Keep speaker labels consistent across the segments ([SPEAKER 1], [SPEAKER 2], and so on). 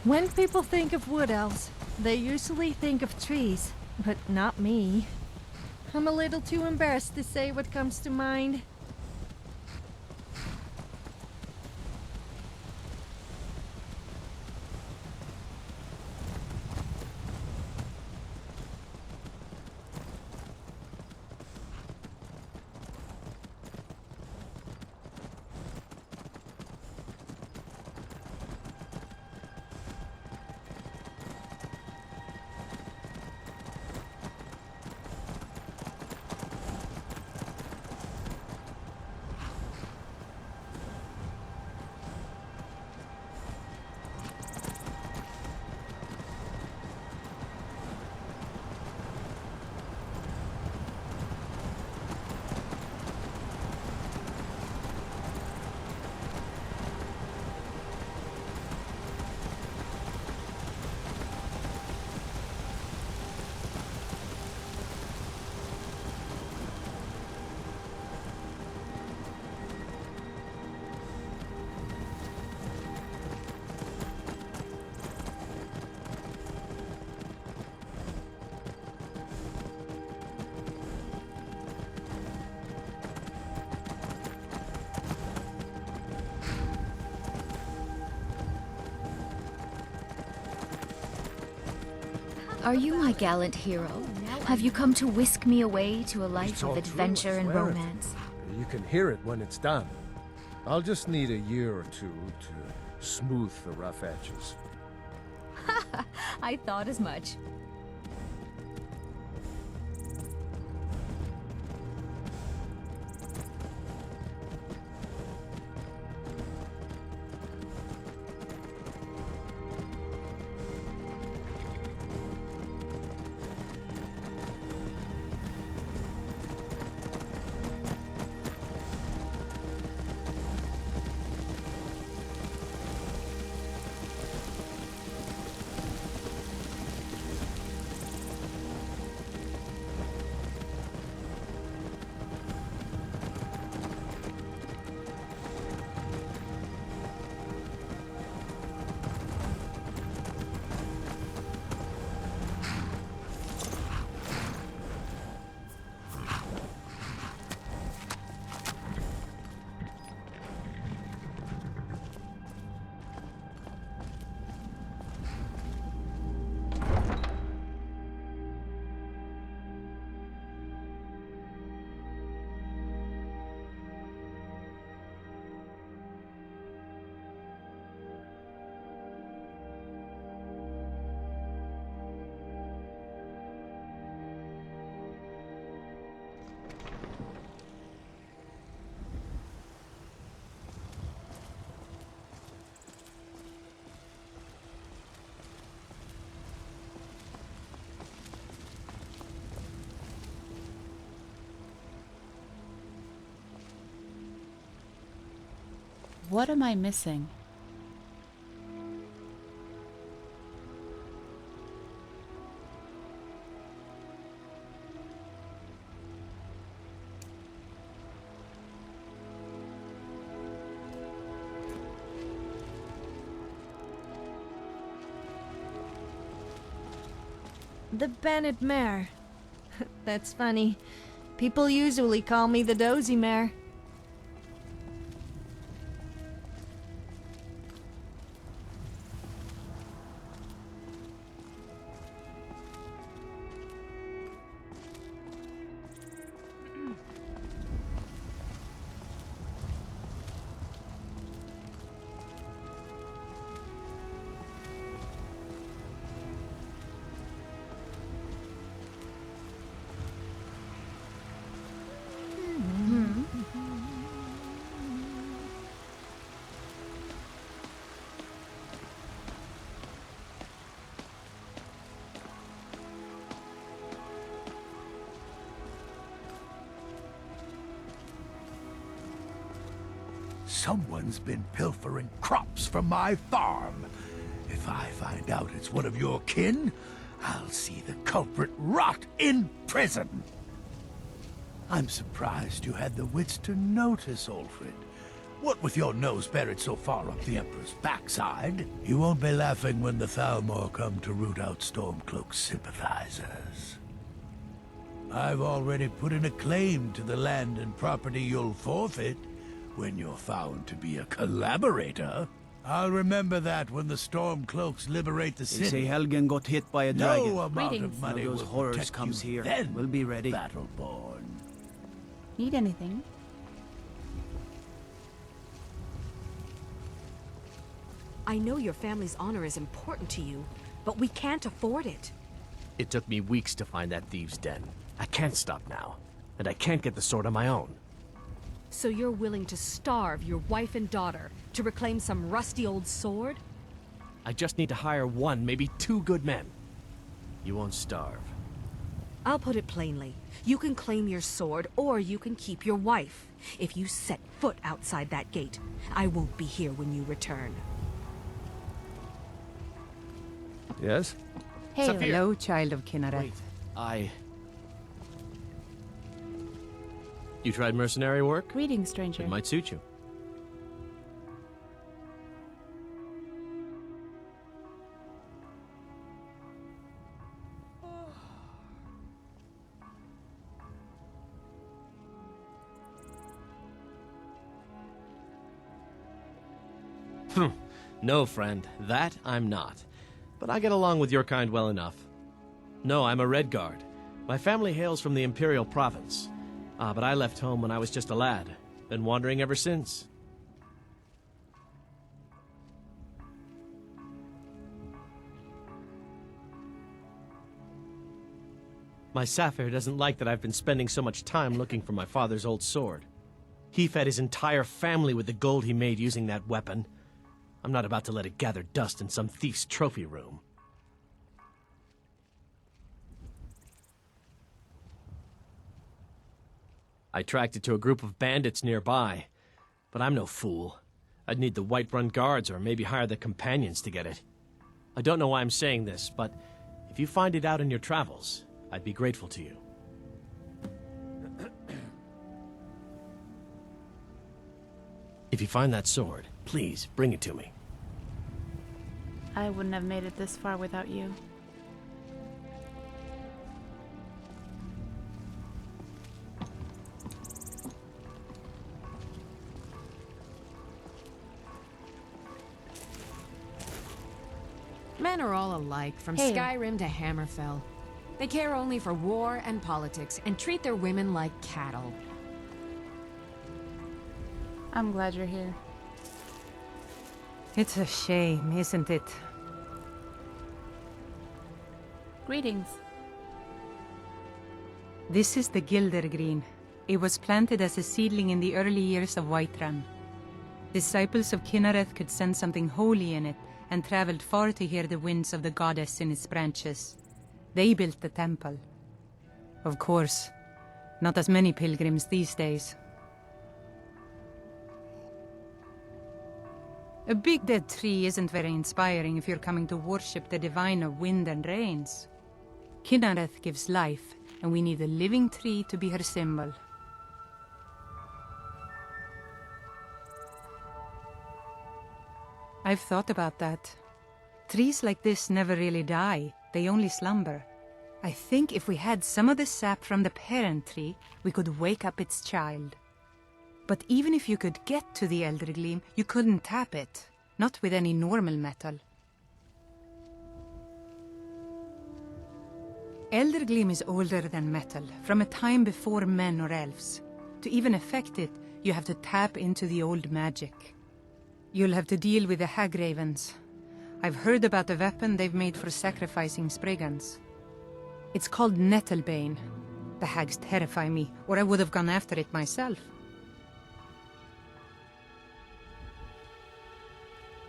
[SPEAKER 1] When people think of wood elves, they usually think of trees, but not me. I'm a little too embarrassed to say what comes to mind.
[SPEAKER 2] Are you my gallant hero? Have you come to whisk me away to a life of adventure and romance?
[SPEAKER 3] You can hear it when it's done. I'll just need a year or two to smooth the rough edges.
[SPEAKER 2] I thought as much.
[SPEAKER 4] What am I missing?
[SPEAKER 1] The Bennett mare. That's funny. People usually call me the dozy mare.
[SPEAKER 5] Someone's been pilfering crops from my farm. If I find out it's one of your kin, I'll see the culprit rot in prison. I'm surprised you had the wits to notice, Alfred. What with your nose buried so far up the Emperor's backside? You won't be laughing when the Thalmor come to root out Stormcloak's sympathizers. I've already put in a claim to the land and property you'll forfeit when you're found to be a collaborator. I'll remember that when the Stormcloaks liberate the
[SPEAKER 6] They
[SPEAKER 5] city.
[SPEAKER 6] say Helgen got hit by a dragon.
[SPEAKER 5] No amount
[SPEAKER 4] Greetings.
[SPEAKER 5] of money
[SPEAKER 6] Now those
[SPEAKER 5] will
[SPEAKER 6] horrors
[SPEAKER 5] protect
[SPEAKER 6] comes
[SPEAKER 5] you
[SPEAKER 6] here.
[SPEAKER 5] then,
[SPEAKER 6] We'll be ready.
[SPEAKER 5] Battleborn.
[SPEAKER 4] Need anything?
[SPEAKER 7] I know your family's honor is important to you, but we can't afford it.
[SPEAKER 8] It took me weeks to find that thieves' den. I can't stop now, and I can't get the sword on my own.
[SPEAKER 7] So you're willing to starve your wife and daughter to reclaim some rusty old sword?
[SPEAKER 8] I just need to hire one, maybe two good men. You won't starve.
[SPEAKER 7] I'll put it plainly. You can claim your sword, or you can keep your wife. If you set foot outside that gate, I won't be here when you return.
[SPEAKER 3] Yes?
[SPEAKER 4] Hey,
[SPEAKER 9] Hello, child of Kinnereth.
[SPEAKER 8] Wait, You tried mercenary work?
[SPEAKER 4] greetings, stranger.
[SPEAKER 8] It might suit you. No, friend, that I'm not. But I get along with your kind well enough. No, I'm a Redguard. My family hails from the Imperial Province. But I left home when I was just a lad. Been wandering ever since. My Sapphire doesn't like that I've been spending so much time looking for my father's old sword. He fed his entire family with the gold he made using that weapon. I'm not about to let it gather dust in some thief's trophy room. I tracked it to a group of bandits nearby, but I'm no fool. I'd need the Whiterun guards or maybe hire the companions to get it. I don't know why I'm saying this, but if you find it out in your travels, I'd be grateful to you. If you find that sword, please bring it to me.
[SPEAKER 4] I wouldn't have made it this far without you.
[SPEAKER 10] Men are all alike, from
[SPEAKER 4] Hey.
[SPEAKER 10] Skyrim to Hammerfell. They care only for war and politics, and treat their women like cattle.
[SPEAKER 4] I'm glad you're here.
[SPEAKER 9] It's a shame, isn't it?
[SPEAKER 4] Greetings.
[SPEAKER 9] This is the Gildergreen. It was planted as a seedling in the early years of Whiterun. Disciples of Kinnereth could sense something holy in it, and traveled far to hear the winds of the goddess in its branches. They built the temple. Of course, not as many pilgrims these days. A big dead tree isn't very inspiring if you're coming to worship the divine of wind and rains. Kinnereth gives life, and we need a living tree to be her symbol. I've thought about that. Trees like this never really die, they only slumber. I think if we had some of the sap from the parent tree, we could wake up its child. But even if you could get to the Eldergleam, you couldn't tap it. Not with any normal metal. Eldergleam is older than metal, from a time before men or elves. To even affect it, you have to tap into the old magic. You'll have to deal with the Hagravens. I've heard about the weapon they've made for sacrificing Spriggans. It's called Nettlebane. The hags terrify me, or I would have gone after it myself.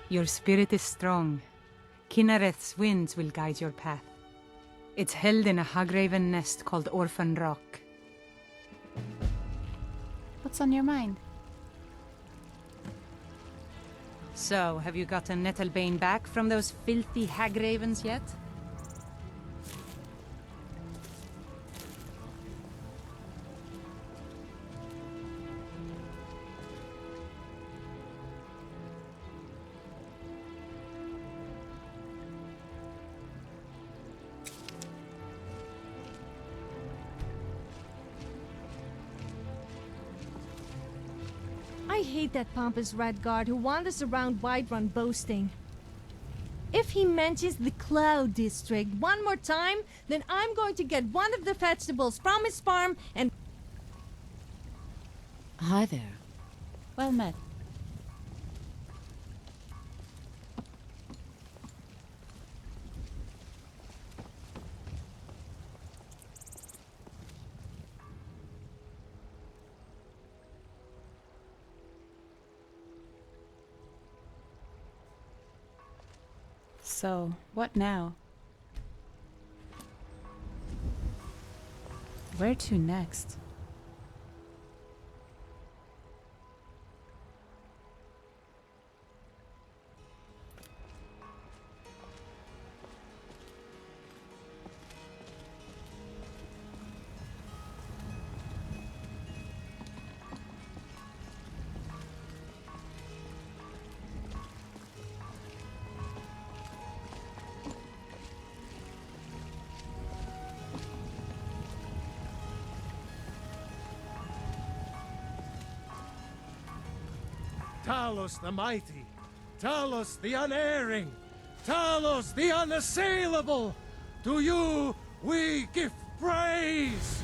[SPEAKER 9] Your spirit is strong. Kinnereth's winds will guide your path. It's held in a Hagraven nest called Orphan Rock.
[SPEAKER 4] What's on your mind?
[SPEAKER 9] So, have you gotten Nettlebane back from those filthy Hagravens yet?
[SPEAKER 1] I hate that pompous red guard who wanders around Whiterun boasting. If he mentions the Cloud District one more time, then I'm going to get one of the vegetables from his farm and...
[SPEAKER 10] Hi there.
[SPEAKER 4] Well met. So, what now? Where to next?
[SPEAKER 3] Talos the mighty, Talos the unerring, Talos the unassailable, to you we give praise!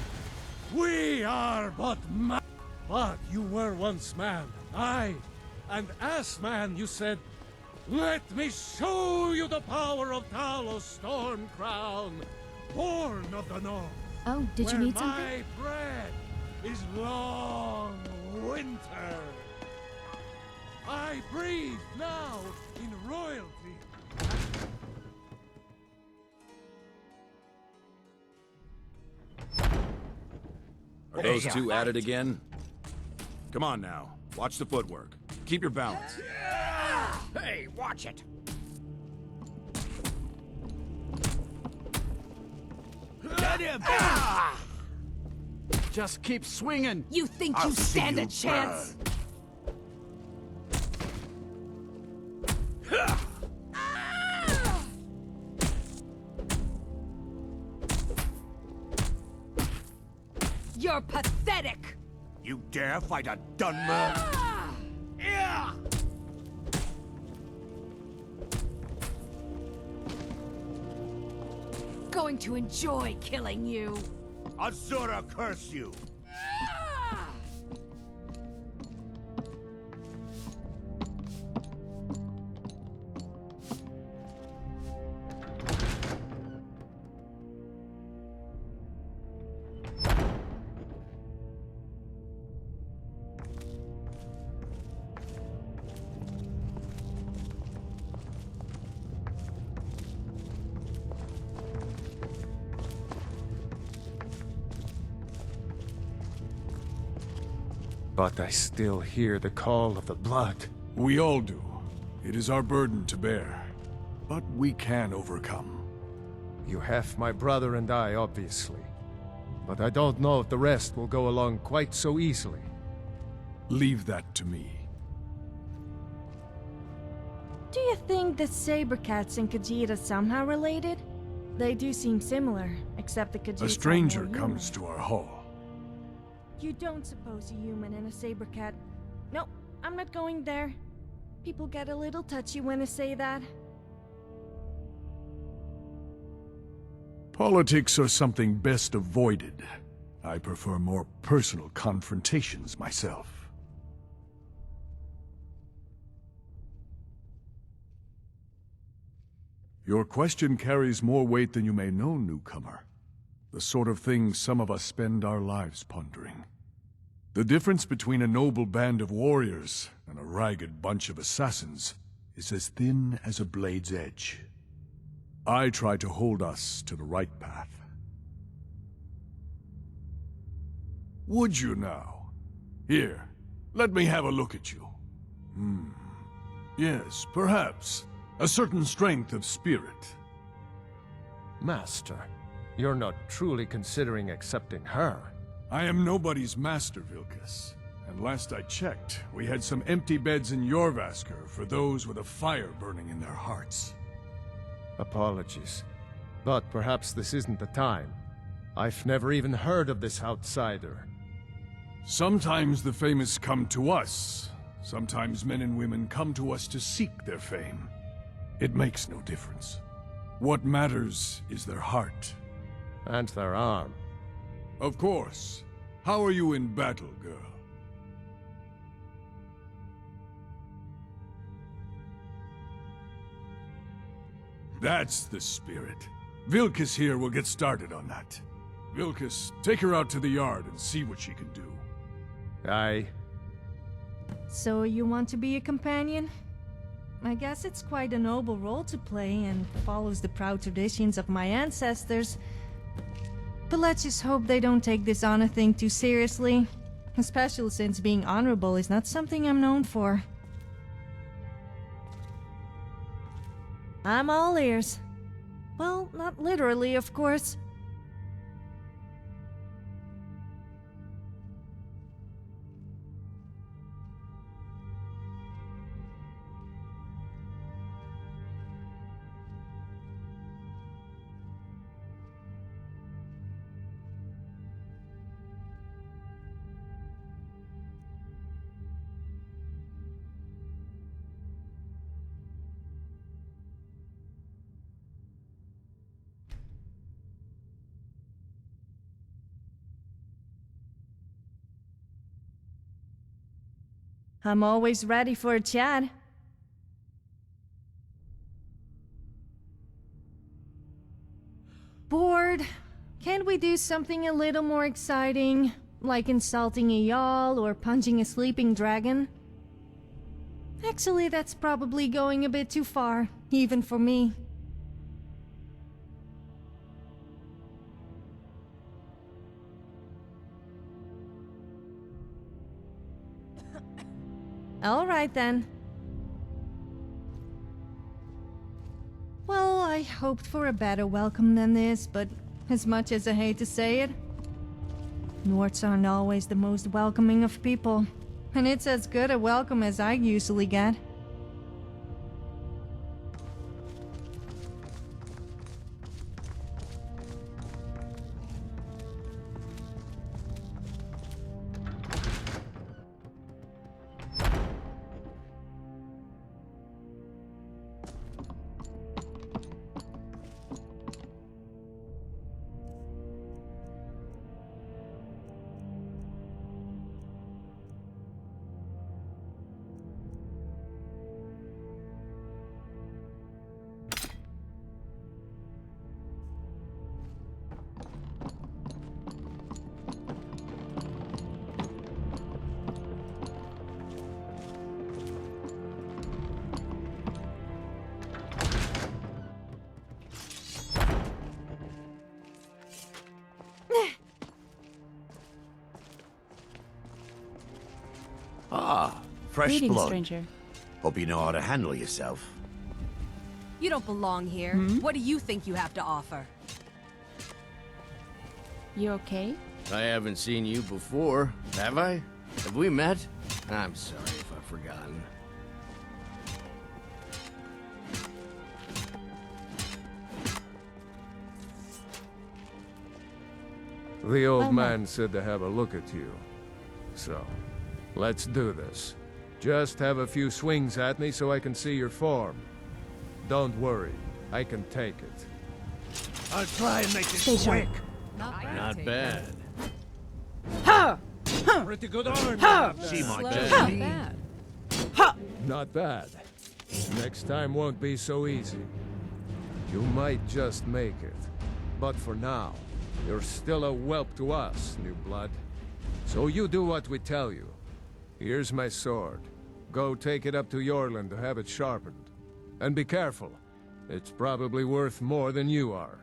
[SPEAKER 3] We are but man. But you were once man, aye, and as man you said, let me show you the power of Talos Stormcrown, born of the north.
[SPEAKER 2] Oh, did you need something?
[SPEAKER 3] My bread is long winter. I breathe now in royalty.
[SPEAKER 11] Are those two at it again? Come on now. Watch the footwork. Keep your balance.
[SPEAKER 5] Hey, watch it!
[SPEAKER 6] Get him! Just keep swinging.
[SPEAKER 10] You think you stand a chance? You're pathetic!
[SPEAKER 5] You dare fight a Dunmer? Yeah!
[SPEAKER 10] Going to enjoy killing you.
[SPEAKER 5] Azura curse you!
[SPEAKER 3] But I still hear the call of the blood.
[SPEAKER 12] We all do. It is our burden to bear. But we can overcome.
[SPEAKER 3] You have my brother and I, obviously. But I don't know if the rest will go along quite so easily.
[SPEAKER 12] Leave that to me.
[SPEAKER 1] Do you think the Sabercats and Khajiit are somehow related? They do seem similar, except the Khajiit.
[SPEAKER 12] A stranger comes to our hall.
[SPEAKER 1] You don't suppose a human and a Sabercat... No, I'm not going there. People get a little touchy when I say that.
[SPEAKER 12] Politics are something best avoided. I prefer more personal confrontations myself. Your question carries more weight than you may know, newcomer. The sort of thing some of us spend our lives pondering. The difference between a noble band of warriors and a ragged bunch of assassins is as thin as a blade's edge. I try to hold us to the right path. Would you now? Here, let me have a look at you. Yes, perhaps. A certain strength of spirit.
[SPEAKER 3] Master, you're not truly considering accepting her.
[SPEAKER 12] I am nobody's master, Vilkas. And last I checked, we had some empty beds in Jorvaskr for those with a fire burning in their hearts.
[SPEAKER 3] Apologies. But perhaps this isn't the time. I've never even heard of this outsider.
[SPEAKER 12] Sometimes the famous come to us, Sometimes men and women come to us to seek their fame. It makes no difference. What matters is their heart.
[SPEAKER 3] And their arm.
[SPEAKER 12] Of course. How are you in battle, girl? That's the spirit. Vilkas here will get started on that. Vilkas, take her out to the yard and see what she can do.
[SPEAKER 3] Aye.
[SPEAKER 1] So you want to be a companion? I guess it's quite a noble role to play and follows the proud traditions of my ancestors. But let's just hope they don't take this honor thing too seriously. Especially since being honorable is not something I'm known for. I'm all ears. Well, not literally, of course. I'm always ready for a chat. Bored? Can't we do something a little more exciting? Like insulting a Jarl or punching a sleeping dragon? Actually, that's probably going a bit too far, even for me. Alright then. Well, I hoped for a better welcome than this, but as much as I hate to say it, Nords aren't always the most welcoming of people, and it's as good a welcome as I usually get.
[SPEAKER 6] Ah, fresh
[SPEAKER 4] Greetings,
[SPEAKER 6] blood.
[SPEAKER 4] stranger.
[SPEAKER 6] Hope you know how to handle yourself.
[SPEAKER 7] You don't belong here. What do you think you have to offer?
[SPEAKER 4] You okay?
[SPEAKER 13] I haven't seen you before, have I? Have we met? I'm sorry if I've forgotten.
[SPEAKER 3] The old man said to have a look at you. So, let's do this. Just have a few swings at me so I can see your form. Don't worry, I can take it.
[SPEAKER 5] I'll try and make this quick.
[SPEAKER 13] Not bad.
[SPEAKER 3] Pretty good arm.
[SPEAKER 6] See my
[SPEAKER 10] Slow,
[SPEAKER 6] destiny?
[SPEAKER 10] not bad.
[SPEAKER 3] Not bad. Next time won't be so easy. You might just make it. But for now, you're still a whelp to us, new blood. So you do what we tell you. Here's my sword. Go take it up to Yorland to have it sharpened. And be careful. It's probably worth more than you are.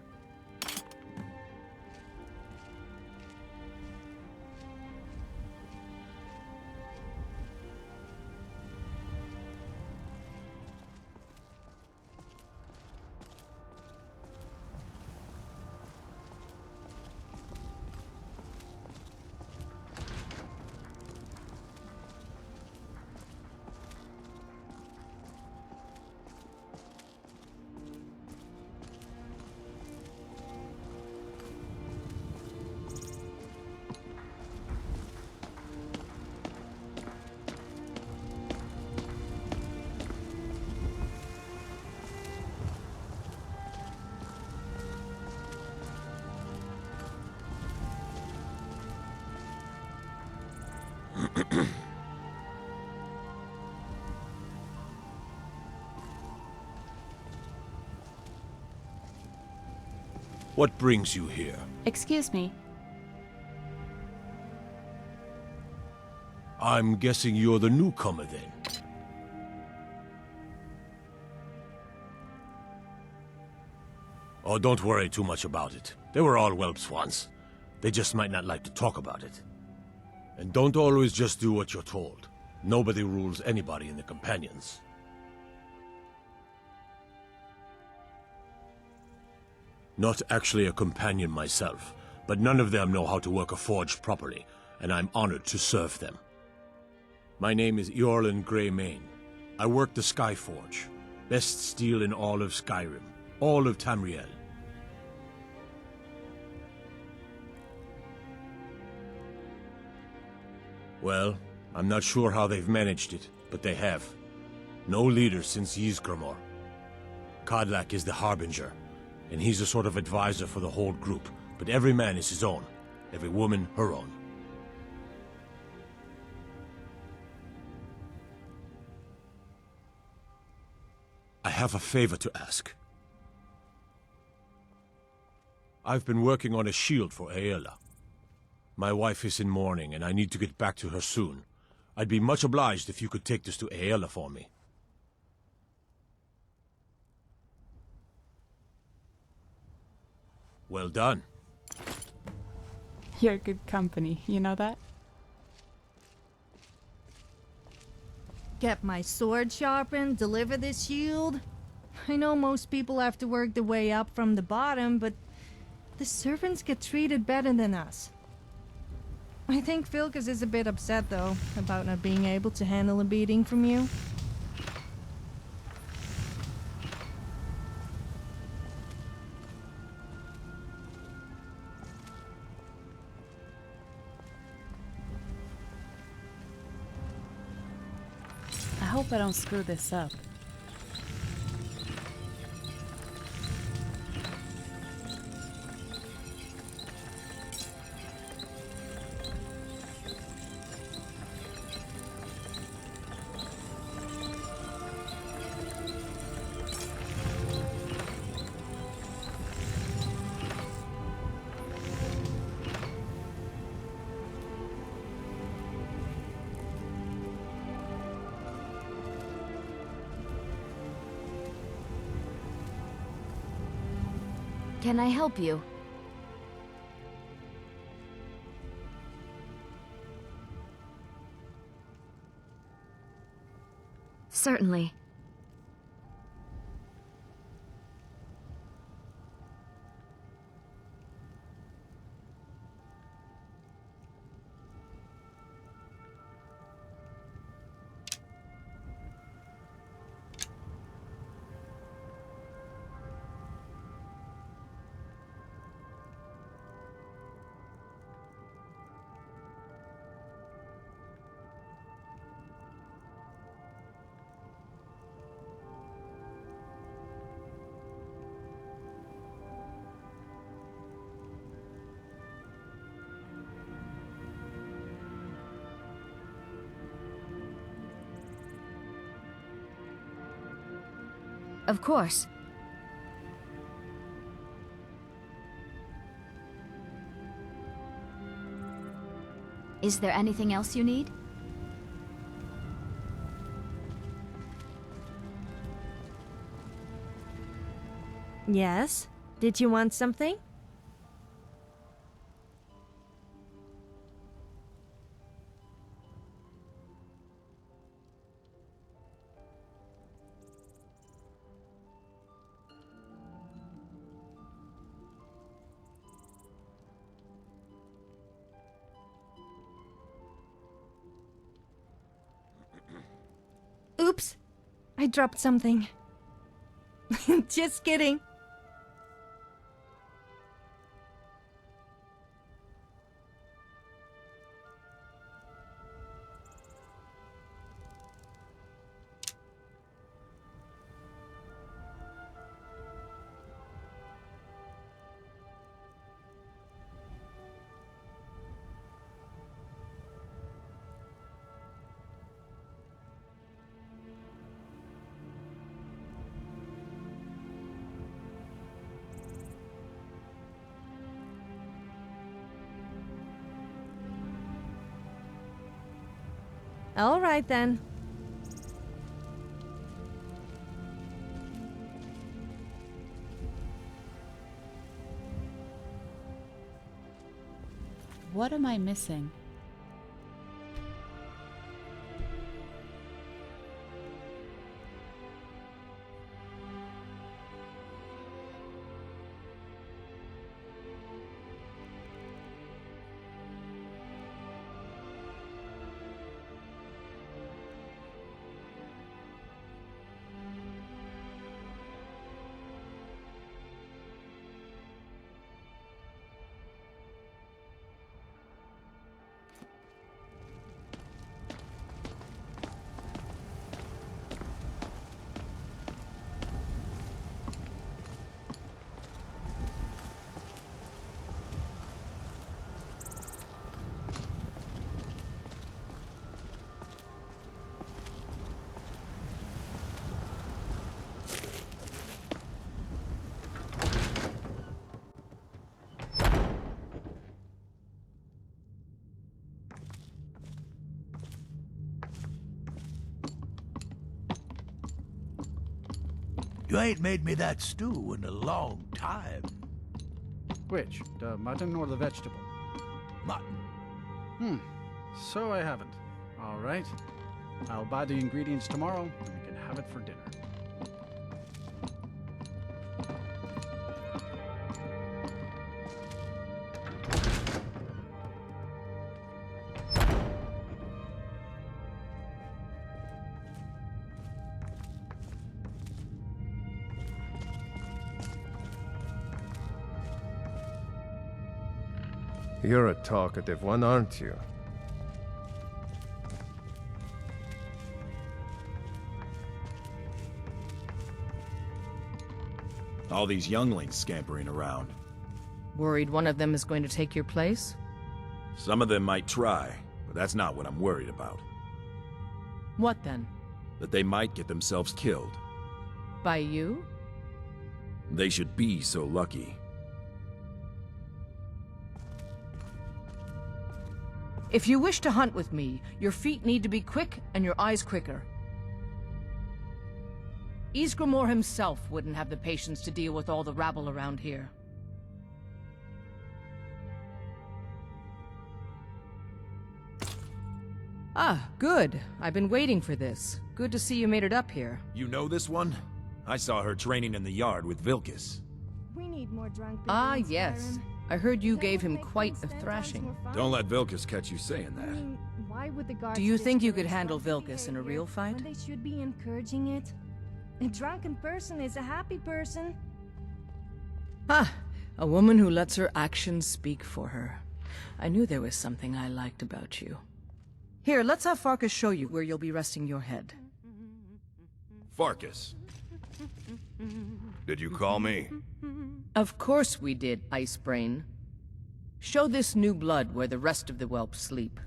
[SPEAKER 3] What brings you here?
[SPEAKER 4] Excuse me.
[SPEAKER 3] I'm guessing you're the newcomer then. Oh, don't worry too much about it. They were all whelps once. They just might not like to talk about it. And don't always just do what you're told. Nobody rules anybody in the Companions. Not actually a companion myself, but none of them know how to work a forge properly, and I'm honored to serve them. My name is Eorlin Greymane. I work the Skyforge. Best steel in all of Skyrim. All of Tamriel. Well, I'm not sure how they've managed it, but they have. No leader since Ysgramor. Kodlak is the Harbinger, and he's a sort of advisor for the whole group, but every man is his own. Every woman her own. I have a favor to ask. I've been working on a shield for Aela. My wife is in mourning, and I need to get back to her soon. I'd be much obliged if you could take this to Aela for me. Well done.
[SPEAKER 4] You're good company, you know that?
[SPEAKER 1] Get my sword sharpened, deliver this shield. I know most people have to work their way up from the bottom, but the servants get treated better than us. I think Vilkas is a bit upset, though, about not being able to handle a beating from you.
[SPEAKER 4] I hope I don't screw this up.
[SPEAKER 2] Can I help you? Certainly. Of course. Is there anything else you need?
[SPEAKER 1] Yes? Did you want something? Oops! I dropped something. Just kidding. All right then.
[SPEAKER 4] What am I missing?
[SPEAKER 5] You ain't made me that stew in a long time.
[SPEAKER 14] Which? The mutton or the vegetable?
[SPEAKER 5] Mutton.
[SPEAKER 14] So I haven't. All right. I'll buy the ingredients tomorrow, and we can have it for dinner.
[SPEAKER 15] You're a talkative one, aren't you?
[SPEAKER 11] All these younglings scampering around.
[SPEAKER 16] Worried one of them is going to take your place?
[SPEAKER 11] Some of them might try, but that's not what I'm worried about.
[SPEAKER 16] What then?
[SPEAKER 11] That they might get themselves killed.
[SPEAKER 16] By you?
[SPEAKER 11] They should be so lucky.
[SPEAKER 16] If you wish to hunt with me, your feet need to be quick and your eyes quicker. Ysgramor himself wouldn't have the patience to deal with all the rabble around here. Ah, good. I've been waiting for this. Good to see you made it up here.
[SPEAKER 11] You know this one? I saw her training in the yard with Vilkas.
[SPEAKER 1] We need more drunk people
[SPEAKER 16] Ah,
[SPEAKER 1] in
[SPEAKER 16] yes.
[SPEAKER 1] Skyrim.
[SPEAKER 16] I heard you gave him quite a thrashing.
[SPEAKER 11] Don't let Vilkas catch you saying
[SPEAKER 1] I
[SPEAKER 11] that.
[SPEAKER 1] mean, why would the guards
[SPEAKER 16] Do you think you could
[SPEAKER 1] discourage
[SPEAKER 16] handle
[SPEAKER 1] drunken
[SPEAKER 16] Vilkas in a
[SPEAKER 1] behavior
[SPEAKER 16] real fight?
[SPEAKER 1] when they should be encouraging it? A drunken person is a happy person.
[SPEAKER 16] Ah, a woman who lets her actions speak for her. I knew there was something I liked about you. Here, let's have Farkas show you where you'll be resting your head.
[SPEAKER 11] Farkas.
[SPEAKER 15] Did you call me?
[SPEAKER 16] Of course we did, Icebrain. Show this new blood where the rest of the whelps sleep.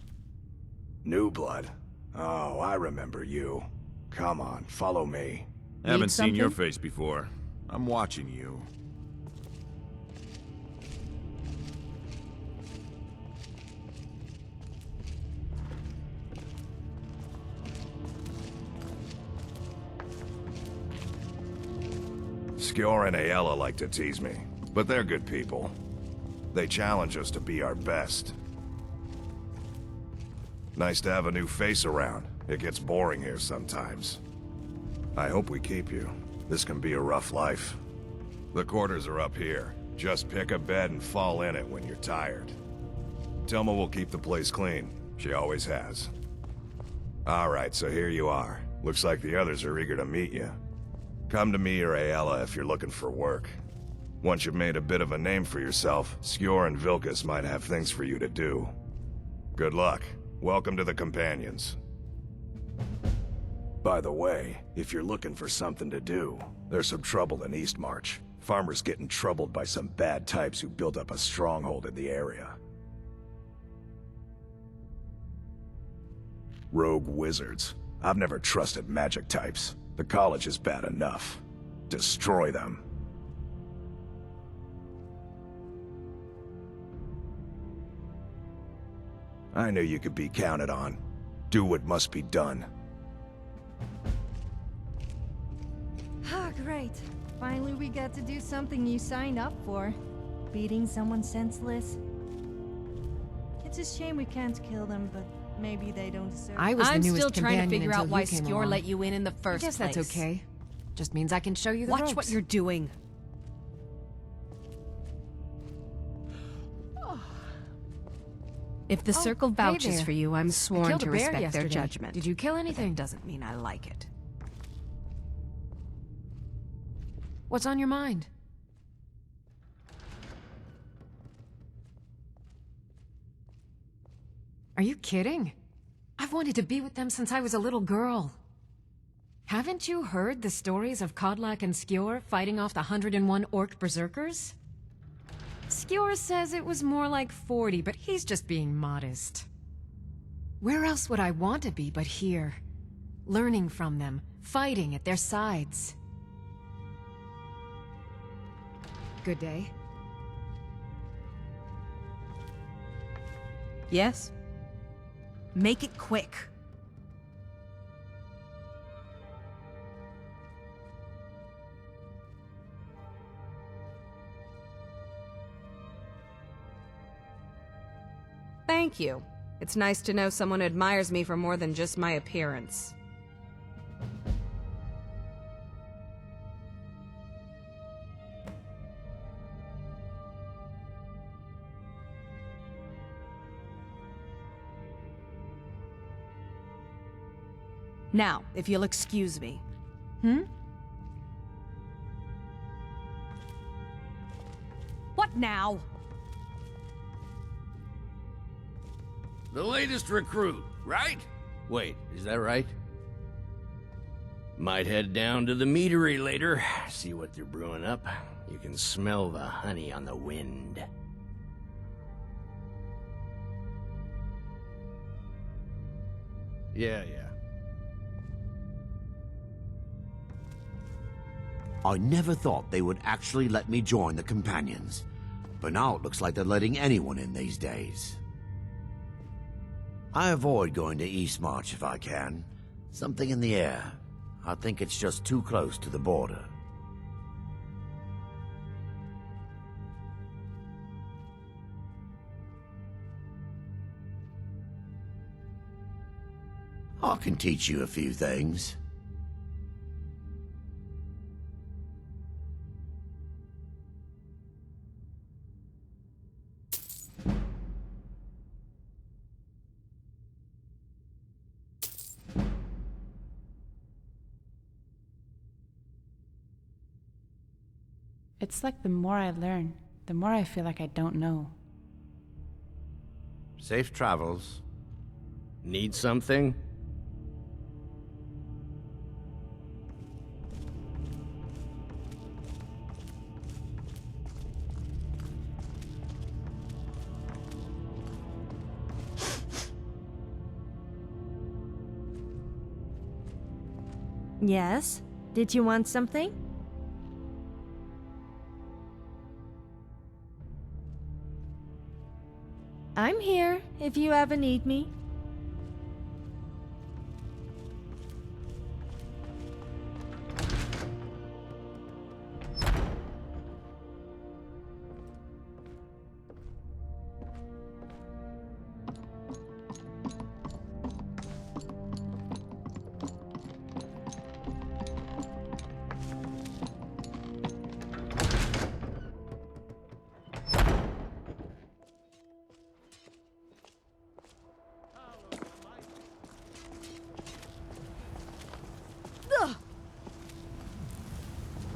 [SPEAKER 17] New blood? Oh, I remember you. Come on, follow me.
[SPEAKER 11] Haven't seen your
[SPEAKER 16] something?
[SPEAKER 11] face before. I'm watching you.
[SPEAKER 17] Skjor and Aella like to tease me, but they're good people. They challenge us to be our best. Nice to have a new face around. It gets boring here sometimes. I hope we keep you. This can be a rough life. The quarters are up here. Just pick a bed and fall in it when you're tired. Tilma will keep the place clean. She always has. Alright, so here you are. Looks like the others are eager to meet you. Come to me or Aella if you're looking for work. Once you've made a bit of a name for yourself, Skjor and Vilkas might have things for you to do. Good luck. Welcome to the Companions. By the way, if you're looking for something to do, there's some trouble in Eastmarch. Farmers getting troubled by some bad types who built up a stronghold in the area. Rogue wizards. I've never trusted magic types. The college is bad enough. Destroy them. I knew you could be counted on. Do what must be done.
[SPEAKER 1] Ah, great. Finally we get to do something you signed up for. Beating someone senseless. It's a shame we can't kill them, but maybe they don't deserve it.
[SPEAKER 10] I was the
[SPEAKER 7] I'm
[SPEAKER 10] newest
[SPEAKER 7] still trying to
[SPEAKER 10] companion
[SPEAKER 7] figure out
[SPEAKER 10] until
[SPEAKER 7] why
[SPEAKER 10] you came
[SPEAKER 7] Skjor
[SPEAKER 10] along.
[SPEAKER 7] let you in the
[SPEAKER 10] I
[SPEAKER 7] first
[SPEAKER 10] guess
[SPEAKER 7] place.
[SPEAKER 10] that's okay. Just means I can show you the
[SPEAKER 7] Watch
[SPEAKER 10] ropes.
[SPEAKER 7] what you're doing. If the
[SPEAKER 10] Oh,
[SPEAKER 7] circle
[SPEAKER 10] hey
[SPEAKER 7] vouches
[SPEAKER 10] there.
[SPEAKER 7] for you, I'm
[SPEAKER 10] I
[SPEAKER 7] sworn
[SPEAKER 10] killed
[SPEAKER 7] to
[SPEAKER 10] a bear
[SPEAKER 7] respect their
[SPEAKER 10] yesterday.
[SPEAKER 7] judgment.
[SPEAKER 10] Did you kill anything?
[SPEAKER 7] Doesn't mean I like it.
[SPEAKER 10] What's on your mind? Are you kidding? I've wanted to be with them since I was a little girl. Haven't you heard the stories of Kodlak and Skjor fighting off the 101 orc berserkers? Skjor says it was more like 40, but he's just being modest. Where else would I want to be but here? Learning from them, fighting at their sides. Good day.
[SPEAKER 7] Yes? Make it quick. Thank you. It's nice to know someone admires me for more than just my appearance. Now, if you'll excuse me. What now?
[SPEAKER 13] The latest recruit, right? Wait, is that right? Might head down to the meadery later, see what they're brewing up. You can smell the honey on the wind. Yeah.
[SPEAKER 6] I never thought they would actually let me join the Companions. But now it looks like they're letting anyone in these days. I avoid going to Eastmarch if I can. Something in the air. I think it's just too close to the border. I can teach you a few things.
[SPEAKER 4] It's like the more I learn, the more I feel like I don't know.
[SPEAKER 6] Safe travels.
[SPEAKER 13] Need something?
[SPEAKER 1] Yes? Did you want something? I'm here if you ever need me.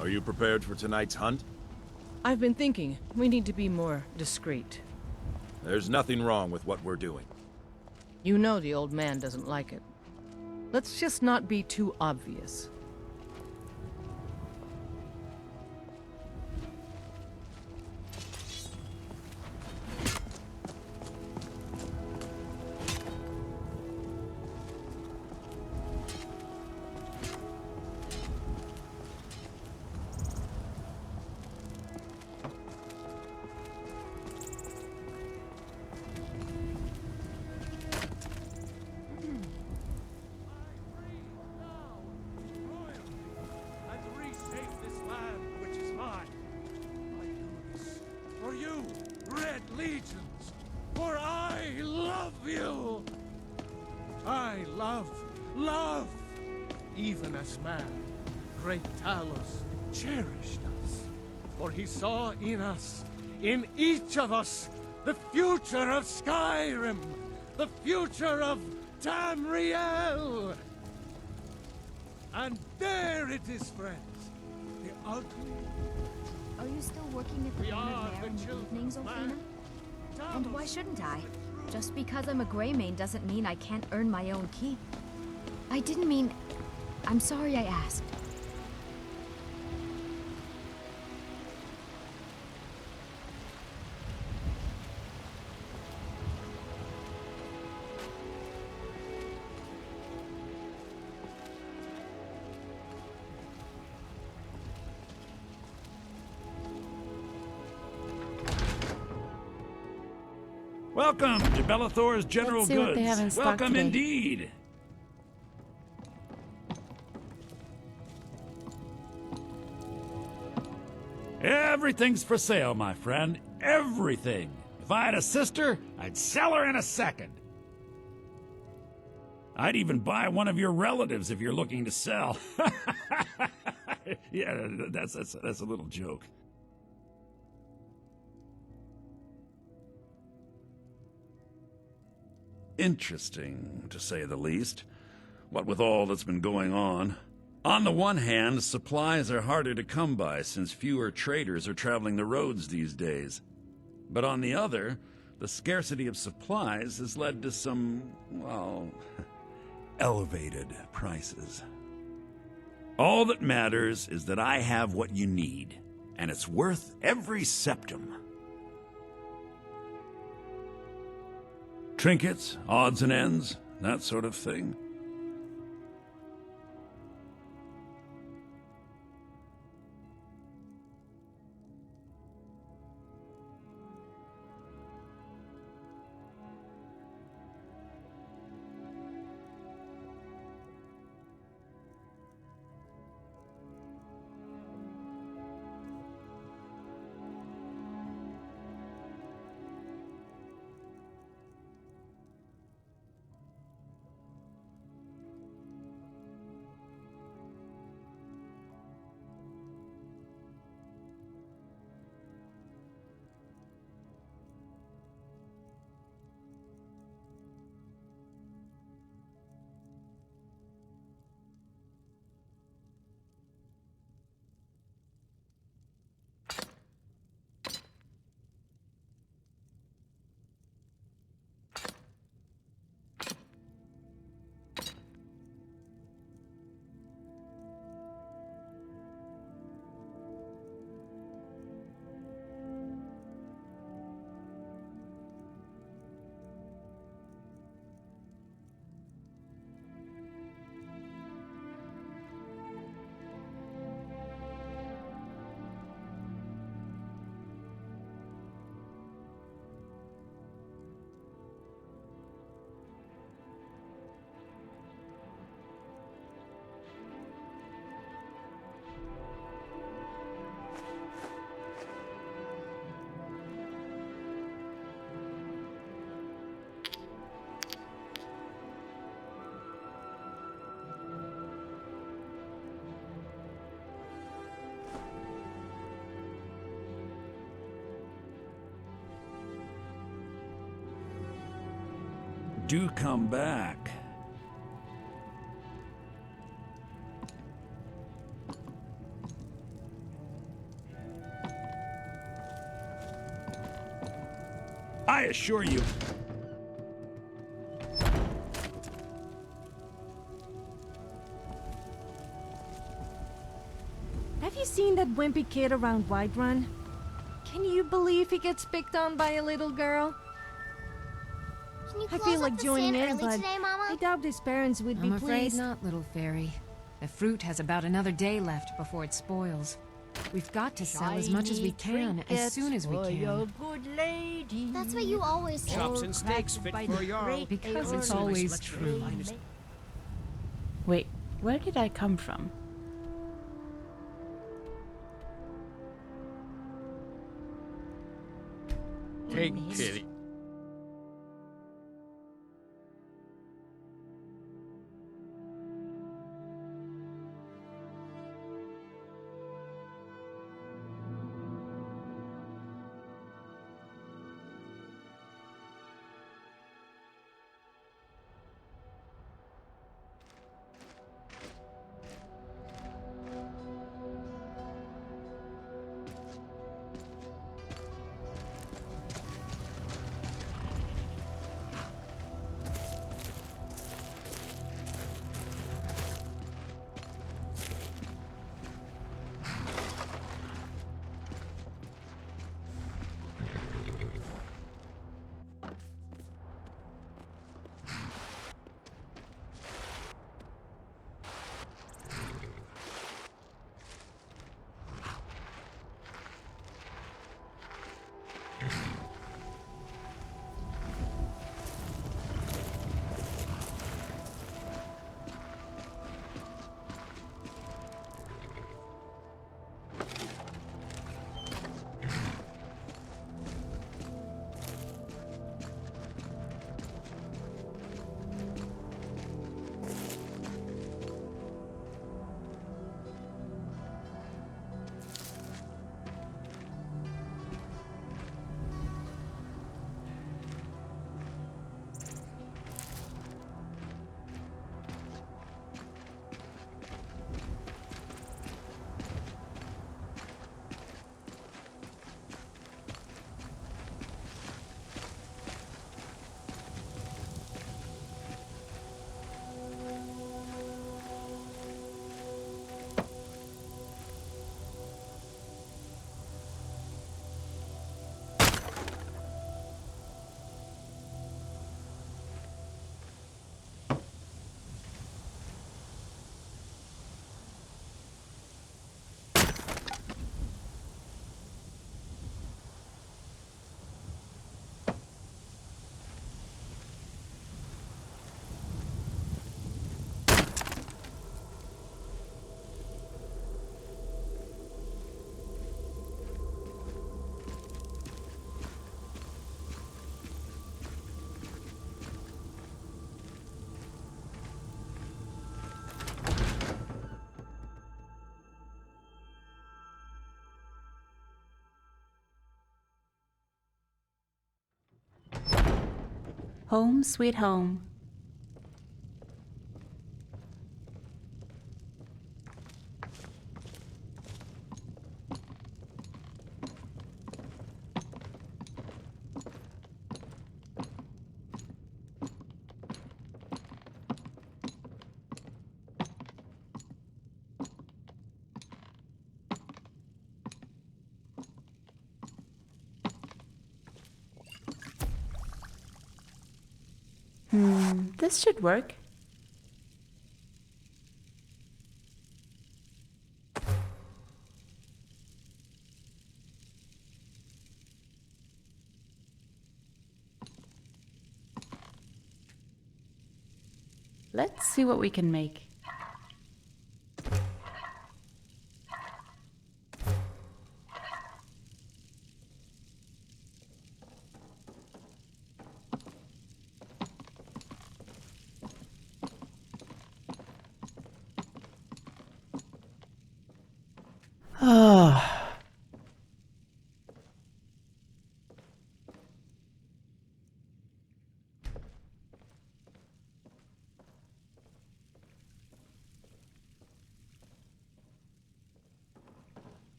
[SPEAKER 11] Are you prepared for tonight's hunt?
[SPEAKER 16] I've been thinking, we need to be more discreet.
[SPEAKER 11] There's nothing wrong with what we're doing.
[SPEAKER 16] You know the old man doesn't like it. Let's just not be too obvious.
[SPEAKER 3] dead legions, for I love you. I love, even as man, great Talos cherished us, for he saw in us, in each of us, the future of Skyrim, the future of Tamriel. And there it is, friends, the ugly.
[SPEAKER 2] Are you still working at the Banner Bear in the evenings, Ophrina? And why shouldn't I? Just because I'm a Greymane doesn't mean I can't earn my own keep. I didn't mean... I'm sorry I asked.
[SPEAKER 18] Welcome to Bellathor's General
[SPEAKER 4] Let's see what
[SPEAKER 18] Goods.
[SPEAKER 4] they have in stock
[SPEAKER 18] Welcome
[SPEAKER 4] today.
[SPEAKER 18] indeed. Everything's for sale, my friend. Everything. If I had a sister, I'd sell her in a second. I'd even buy one of your relatives if you're looking to sell. Yeah, that's a little joke. Interesting, to say the least. What with all that's been going on. On the one hand, supplies are harder to come by since fewer traders are traveling the roads these days. But on the other, the scarcity of supplies has led to some, well, elevated prices. All that matters is that I have what you need, and it's worth every septum. Trinkets, odds and ends, that sort of thing. Do come back. I assure you.
[SPEAKER 1] Have you seen that wimpy kid around Whiterun? Can you believe he gets picked on by a little girl?
[SPEAKER 19] Can you
[SPEAKER 1] I
[SPEAKER 19] close
[SPEAKER 1] feel
[SPEAKER 19] up
[SPEAKER 1] like
[SPEAKER 19] the
[SPEAKER 1] joining
[SPEAKER 19] stand
[SPEAKER 1] in,
[SPEAKER 19] early
[SPEAKER 1] but
[SPEAKER 19] today, Mama?
[SPEAKER 1] I doubt his parents would be
[SPEAKER 10] I'm afraid
[SPEAKER 1] pleased.
[SPEAKER 10] not, little fairy. The fruit has about another day left before it spoils. We've got to sell as much as we can, as soon as we can.
[SPEAKER 19] Good lady. That's what you always say.
[SPEAKER 8] Chops and steaks fit for Jarl.
[SPEAKER 10] Because it's always true.
[SPEAKER 4] Wait, where did I come from?
[SPEAKER 13] Take
[SPEAKER 2] missed.
[SPEAKER 13] pity.
[SPEAKER 4] Home sweet home. This should work. Let's see what we can make. Ah.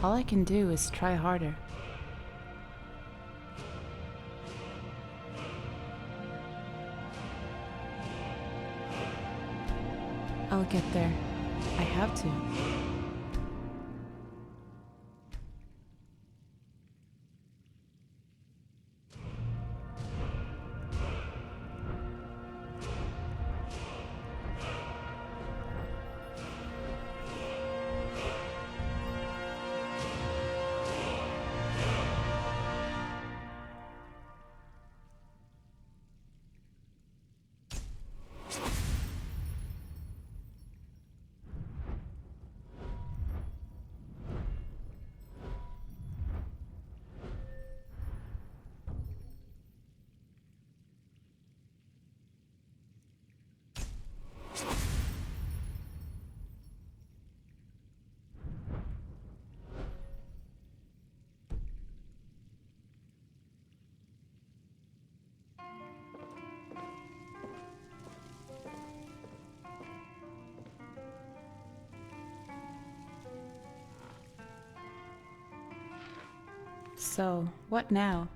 [SPEAKER 4] All I can do is try harder. I'll get there. I have to. So, what now?